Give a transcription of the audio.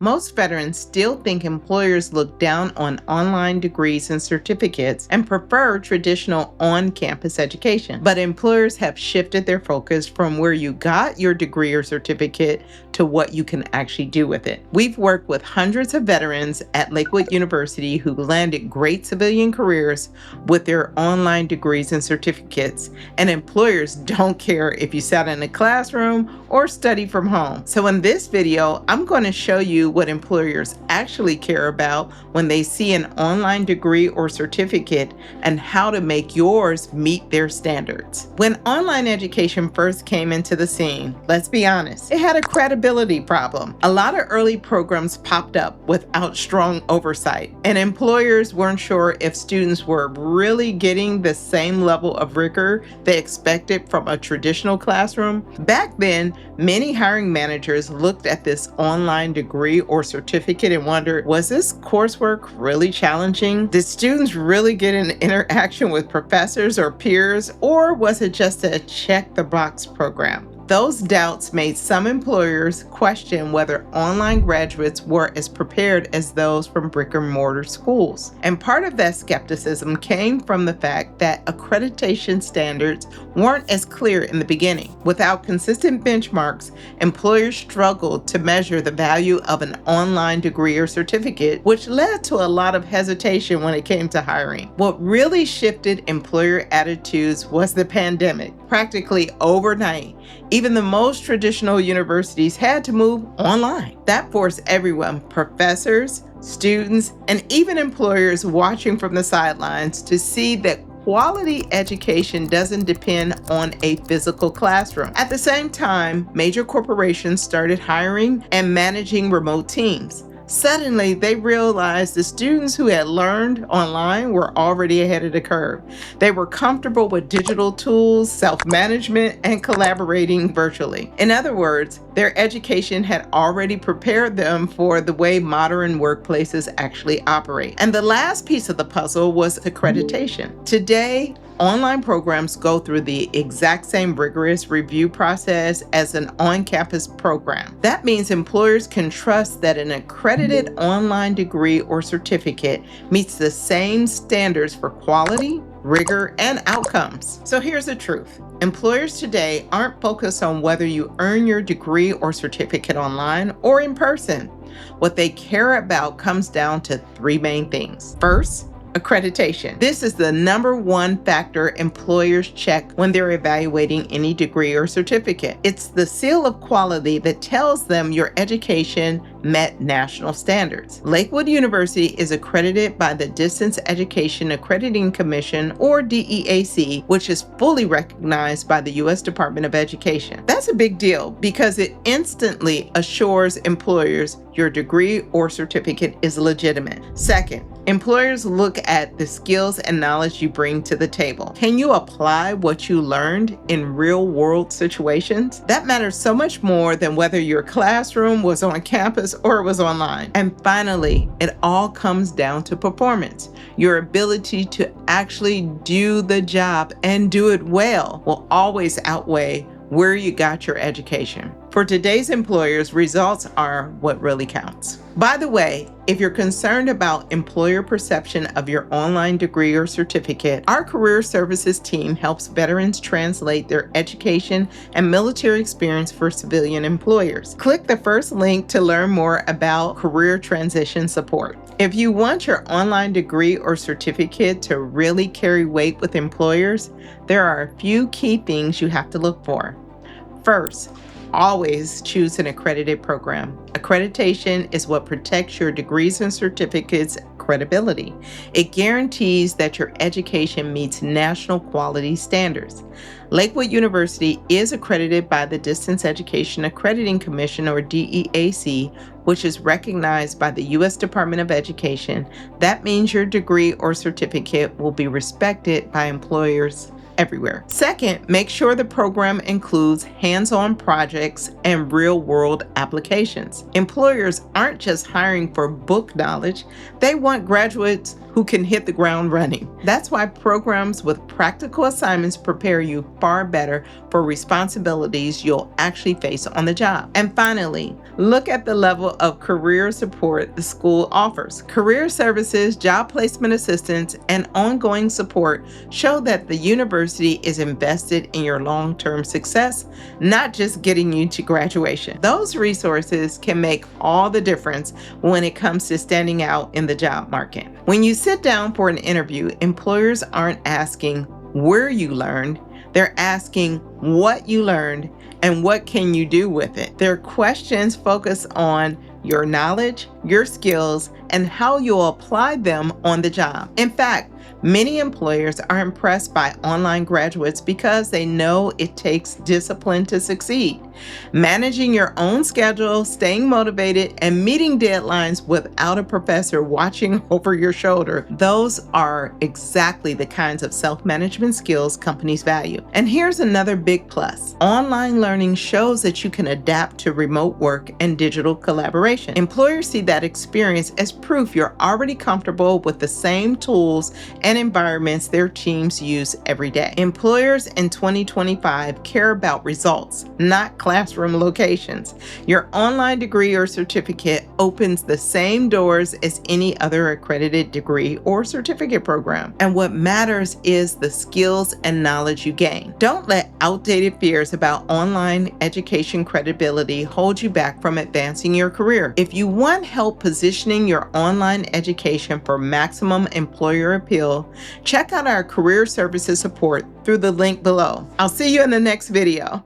Most veterans still think employers look down on online degrees and certificates and prefer traditional on-campus education. But employers have shifted their focus from where you got your degree or certificate to what you can actually do with it. We've worked with hundreds of veterans at Lakewood University who landed great civilian careers with their online degrees and certificates, and employers don't care if you sat in a classroom or study from home. So in this video, I'm going to show you what employers actually care about when they see an online degree or certificate and how to make yours meet their standards. When online education first came into the scene, let's be honest, it had a credibility problem. A lot of early programs popped up without strong oversight, and employers weren't sure if students were really getting the same level of rigor they expected from a traditional classroom. Back then, many hiring managers looked at this online degree or certificate and wondered, was this coursework really challenging? Did students really get an interaction with professors or peers, or was it just a check-the-box program? Those doubts made some employers question whether online graduates were as prepared as those from brick-and-mortar schools. And part of that skepticism came from the fact that accreditation standards weren't as clear in the beginning. Without consistent benchmarks, employers struggled to measure the value of an online degree or certificate, which led to a lot of hesitation when it came to hiring. What really shifted employer attitudes was the pandemic. Practically overnight, even the most traditional universities had to move online. That forced everyone, professors, students, and even employers watching from the sidelines to see that quality education doesn't depend on a physical classroom. At the same time, major corporations started hiring and managing remote teams. Suddenly, they realized the students who had learned online were already ahead of the curve. They were comfortable with digital tools, self-management, and collaborating virtually. In other words, their education had already prepared them for the way modern workplaces actually operate. And the last piece of the puzzle was accreditation. Today, online programs go through the exact same rigorous review process as an on-campus program. That means employers can trust that an accredited online degree or certificate meets the same standards for quality, rigor, and outcomes. So here's the truth. Employers today aren't focused on whether you earn your degree or certificate online or in person. What they care about comes down to three main things. First, accreditation. This is the number one factor employers check when they're evaluating any degree or certificate. It's the seal of quality that tells them your education met national standards. Lakewood University is accredited by the Distance Education Accrediting Commission, or DEAC, which is fully recognized by the U.S. Department of Education. That's a big deal because it instantly assures employers your degree or certificate is legitimate. Second, employers look at the skills and knowledge you bring to the table. Can you apply what you learned in real-world situations? That matters so much more than whether your classroom was on campus or it was online. And finally, it all comes down to performance. Your ability to actually do the job and do it well will always outweigh where you got your education. For today's employers, results are what really counts. By the way, if you're concerned about employer perception of your online degree or certificate, our career services team helps veterans translate their education and military experience for civilian employers. Click the first link to learn more about career transition support. If you want your online degree or certificate to really carry weight with employers, there are a few key things you have to look for. First, always choose an accredited program. Accreditation is what protects your degrees and certificates' credibility. It guarantees that your education meets national quality standards. Lakewood University is accredited by the Distance Education Accrediting Commission, or DEAC, which is recognized by the U.S. Department of Education. That means your degree or certificate will be respected by employers everywhere. Second, make sure the program includes hands-on projects and real-world applications. Employers aren't just hiring for book knowledge, they want graduates who who can hit the ground running. That's why programs with practical assignments prepare you far better for responsibilities you'll actually face on the job. And finally, look at the level of career support the school offers. Career services, job placement assistance, and ongoing support show that the university is invested in your long-term success, not just getting you to graduation. Those resources can make all the difference when it comes to standing out in the job market. When you sit down for an interview, employers aren't asking where you learned, they're asking what you learned and what can you do with it. Their questions focus on your knowledge, your skills, and how you'll apply them on the job. In fact, many employers are impressed by online graduates because they know it takes discipline to succeed. Managing your own schedule, staying motivated, and meeting deadlines without a professor watching over your shoulder, those are exactly the kinds of self-management skills companies value. And here's another big plus. Online learning shows that you can adapt to remote work and digital collaboration. Employers see that experience as proof you're already comfortable with the same tools and environments their teams use every day. Employers in 2025 care about results, not classroom locations. Your online degree or certificate opens the same doors as any other accredited degree or certificate program. And what matters is the skills and knowledge you gain. Don't let outdated fears about online education credibility hold you back from advancing your career. If you want help positioning your online education for maximum employer appeal, check out our career services support through the link below. I'll see you in the next video.